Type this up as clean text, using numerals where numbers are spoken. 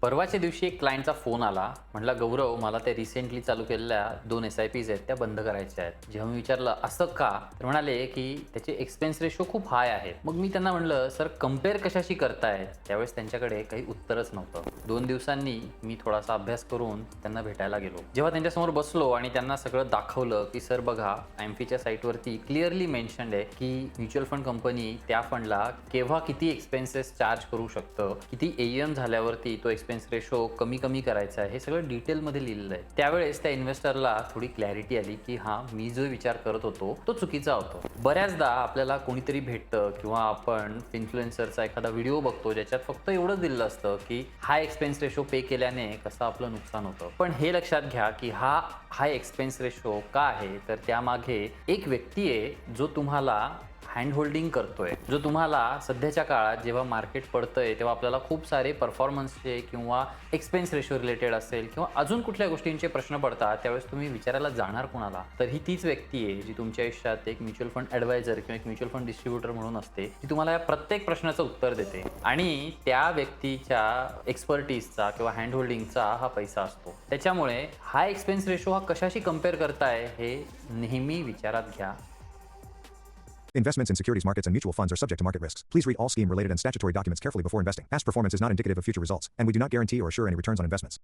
परवाच्या दिवशी एक क्लायंटचा फोन आला. म्हटला, "गौरव, मला त्या रिसेंटली चालू केलेल्या 2 एस-आय-पीज आहेत, त्या बंद करायच्या आहेत." जेव्हा मी विचारलं, "असं का?" तर म्हणाले, की "त्याचे एक्सपेन्स रेशो खूप हाय आहे." मग मी त्यांना म्हटलं, "सर, कंपेअर कशाशी करताय?" त्यावेळेस त्यांच्याकडे काही उत्तरच नव्हतं. 2 दिवसांनी मी थोडासा अभ्यास करून त्यांना भेटायला गेलो. जेव्हा त्यांच्यासमोर बसलो आणि त्यांना सगळं दाखवलं, की "सर बघा, AMFIच्या साईटवरती क्लिअरली मेन्शन्ड आहे, की म्युच्युअल फंड कंपनी त्या फंडला केव्हा किती एक्सपेन्सेस चार्ज करू शकतं, किती AUM झाल्यावरती तो एक्सपेन्स रेशो कमी करायचा आहे, हे सगळं डिटेलमध्ये लिहिलेलं आहे." त्यावेळेस त्या इन्व्हेस्टरला थोडी क्लॅरिटी आली, की हां, मी जो विचार करत होतो तो चुकीचा होता. बऱ्याचदा आपल्याला कोणीतरी भेटतं किंवा आपण इन्फ्लुएन्सरचा एखादा व्हिडिओ बघतो, ज्याच्यात फक्त एवढंच दिलेलं असतं, की हाय एक्सपेन्स रेशो पे केल्याने कसं आपलं नुकसान होतं. पण हे लक्षात घ्या, की हा हाय एक्सपेन्स रेशो का आहे, तर त्यामागे एक व्यक्ती आहे, जो तुम्हाला हँड होल्डिंग करतोय, जो तुम्हाला सध्याच्या काळात जेव्हा मार्केट पडतंय तेव्हा आपल्याला खूप सारे परफॉर्मन्सचे किंवा एक्सपेन्स रेशो रिलेटेड असेल किंवा अजून कुठल्या गोष्टींचे प्रश्न पडतात, त्यावेळेस तुम्ही विचारायला जाणार कोणाला? तर ही तीच व्यक्ती आहे, जी तुमच्या आयुष्यात एक म्युच्युअल फंड ॲडवायझर किंवा एक म्युच्युअल फंड डिस्ट्रिब्युटर म्हणून असते, ती तुम्हाला या प्रत्येक प्रश्नाचं उत्तर देते आणि त्या व्यक्तीच्या एक्सपर्टीजचा किंवा हँड होल्डिंगचा हा पैसा असतो. त्याच्यामुळे हा एक्सपेन्स रेशो हा कशाशी कंपेअर करताय हे नेहमी विचारात घ्या. Investments in securities markets and mutual funds are subject to market risks. Please read all scheme related and statutory documents carefully before investing. Past performance is not indicative of future results, and we do not guarantee or assure any returns on investments.